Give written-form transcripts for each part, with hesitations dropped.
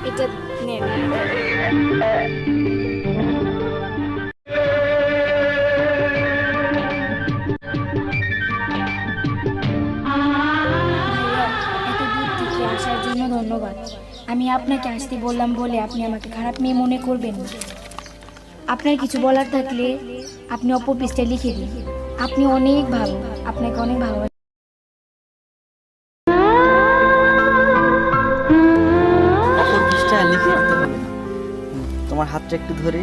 এটা নেন। ভাইয়া, এত দূর থেকে আসার জন্য ধন্যবাদ। আমি আপনাকে আসতে বললাম বলে আপনি আমাকে খারাপ মেয়ে মনে করবেন না। আপনার কিছু বলার থাকলে আপনি অপর পৃষ্ঠায় লিখে দিন। আপনি অনেক ভালো, আপনাকে অনেক ভালোবাসি। অপর পৃষ্ঠায় লিখে দিতে হবে না। তোমার হাতটা একটু ধরে।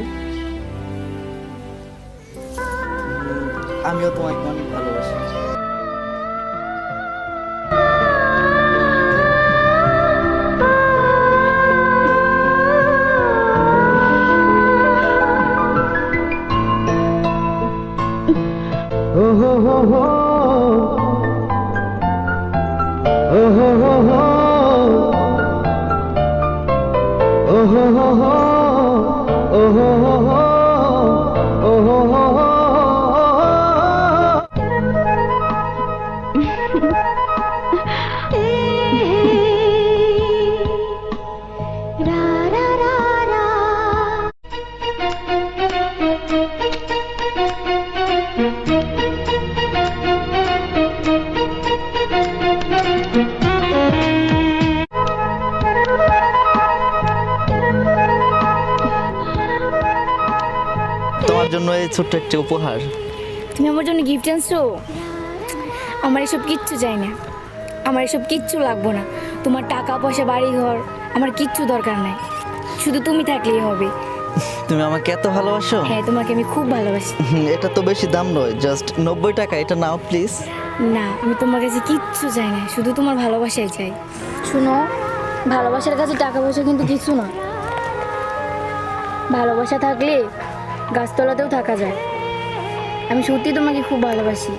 আমিও তোমাকে অনেক ভালোবাসি। তোমার জন্য এই ছোট্ট একটা উপহার। তুমি আমার জন্য গিফট আনছো? আমার এসব কিচ্ছু চাই না, আমার এসব কিচ্ছু লাগবো না। তোমার টাকা পয়সা বাড়ি ঘর আমার কিচ্ছু দরকার নাই, শুধু তুমি থাকলেই হবে। তুমি আমাকে এত ভালোবাসো? হ্যাঁ, তোমাকে আমি খুব ভালোবাসি। এটা তো বেশি দাম নয়, জাস্ট 90 টাকা। এটা নাও প্লিজ। না, আমি তোমার কাছে কিচ্ছু চাই না, শুধু তোমার ভালোবাসাই চাই। শুনো, ভালোবাসার কাছে টাকা পয়সা কিন্তু কিছু না। ভালোবাসা থাকলে গাছতলাতেও থাকা যায়। আমি সত্যি তোমাকে খুব ভালোবাসি,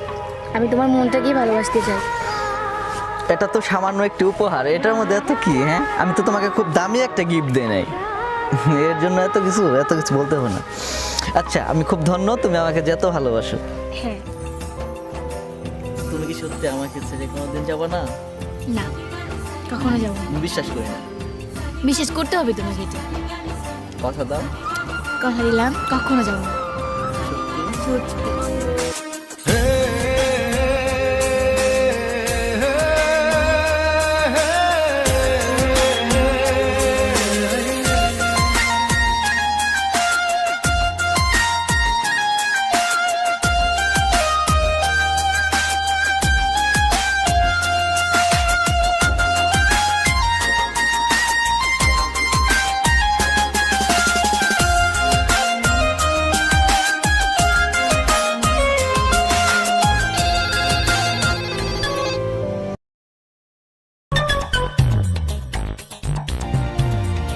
আমি তোমার মনটাকেই ভালোবাসতে চাই। এটা তো সামান্য একটি উপহার, এটার মধ্যে এত কি? হ্যাঁ, আমি তো তোমাকে খুব দামি একটা গিফট দেই নাই, এর জন্য এত কিছু বলতে হবে না। আচ্ছা, আমি খুব ধন্য তুমি আমাকে যত ভালোবাসো। হ্যাঁ। তুমি কি সত্যি আমাকে ছেড়ে কোনোদিন যাবে না? না, কখনো যাবো না। বিশ্বাস করি না। বিশ্বাস করতে হবে তোমাকে, এটা কথা দাও। কথা দিলাম, কখনো যাবো না। সত্যি? সত্যি।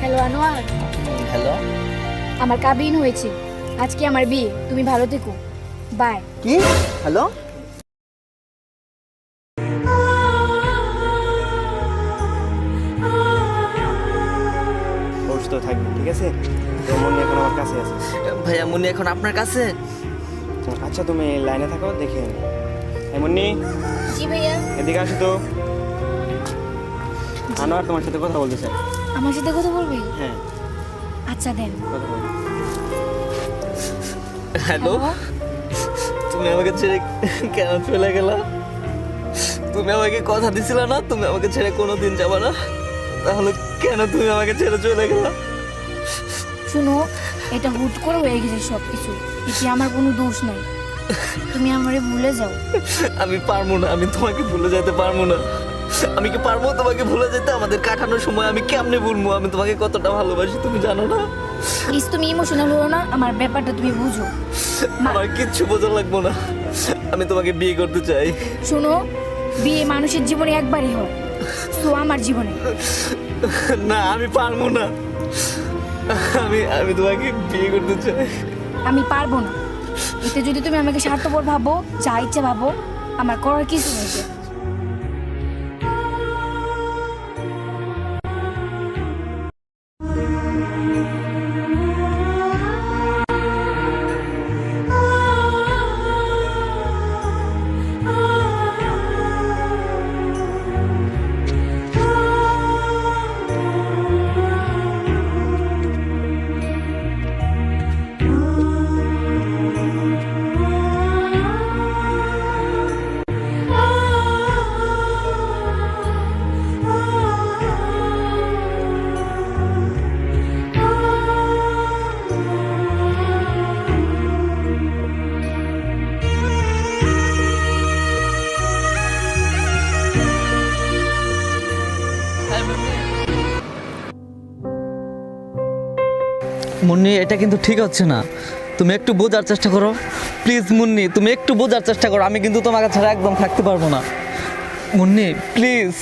হ্যালো আনোয়ার। হ্যালো। আমার কাবিন হয়েছে, আজকে আমার বিয়ে। তুমি ভালো থেকো, বাই। কি? হ্যালো। সুস্থ থাকবে, ঠিক আছে? তো মনি এখন আমার কাছে আছে। ভাইয়া, মুন্নি এখন আপনার কাছে? আচ্ছা, তুমি লাইনে থাকো, দেখে নিই। এই মুন্নি, জি ভাইয়া। এদিকে আসো তো। আনোয়ার তোমার সাথে কথা বলতে চাই। আমার সাথে কথা বলবি? হ্যাঁ, আচ্ছা দেন। কথা বল। হ্যালো। তুমি আমাকে ছেড়ে কেন চলে গেলা? তুমি আমাকে কথা দিছিলে না তুমি আমাকে ছেড়ে কোনোদিন যাবে না, তাহলে কেন তুমি আমাকে ছেড়ে চলে গেলা? শুনো, এটা হুট করে হয়ে গেছে সব কিছু, এতে আমার কোনো দোষ নাই। তুমি আমারে ভুলে যাও। আমি পারবো না, আমি তোমাকে ভুলে যেতে পারবো না। আমি কি পারবো তোমাকে ভুলে যেতে? আমাদের কাটানোর সময় আমি কেমনে ভুলবো? আমি তোমাকে কতটা ভালোবাসি তুমি জানো না? প্লিজ তুমি ইমোশনাল হও না, আমার ব্যাপারটা তুমি বুঝো। আমার কিচ্ছু বোঝা লাগবো না, আমি তোমাকে বিয়ে করতে চাই। শোনো, বিয়ে মানুষের জীবনে একবারই হয়, তো আমার জীবনে না, আমি পারবো না। আমি তোমাকে বিয়ে করতে চাই। আমি পারবো না। এতে যদি তুমি আমাকে স্বার্থপর ভাবো, যা ইচ্ছে ভাবো, আমার করার কিছু নেই। মুন্নি, এটা কিন্তু ঠিক হচ্ছে না। তুমি একটু বোঝার চেষ্টা করো প্লিজ। মুন্নি, তুমি একটু বোঝার চেষ্টা করো। আমি কিন্তু তোমাকে ছাড়া একদম থাকতে পারবো না। মুন্নি প্লিজ।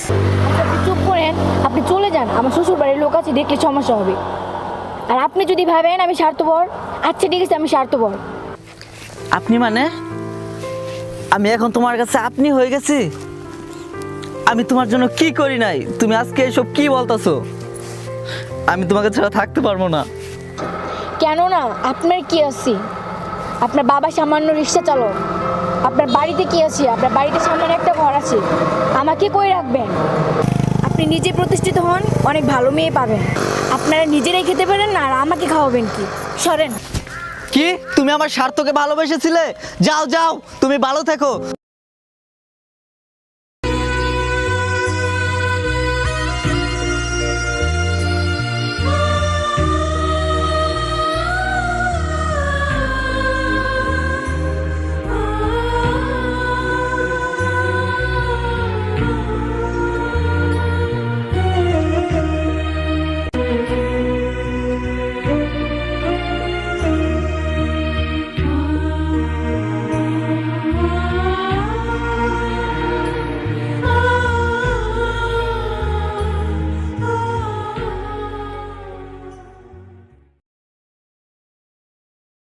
আপনি চুপ করেন, আপনি চলে যান। আমার শ্বশুর বাড়ির লোক আছে, দেখলে সমস্যা হবে। আর আপনি যদি ভাবেন আমি স্বার্থপর, আচ্ছা ঠিক আছে, আমি স্বার্থপর। আপনি মানে আমি এখন তোমার কাছে আপনি হয়ে গেছি? আমি তোমার জন্য কি করি নাই? তুমি আজকে এসব কি বলতেছো? আমি তোমাকে ছাড়া থাকতে পারবো না। কেন না? আপনার কি আছে? আপনার বাবা সামান্য রিক্সা চালক। আপনার বাড়িতে কি আছে? আপনার বাড়িতে সামান্য একটা ঘর আছে। আমাকে কই রাখবেন? আপনি নিজে প্রতিষ্ঠিত হন, অনেক ভালো মেয়ে পাবেন। আপনারা নিজেরাই খেতে পারেন না, আর আমাকে খাওয়াবেন কি? সরেন। কি তুমি আমার স্বার্থকে ভালোবেসেছিলে? যাও যাও, তুমি ভালো থেকো।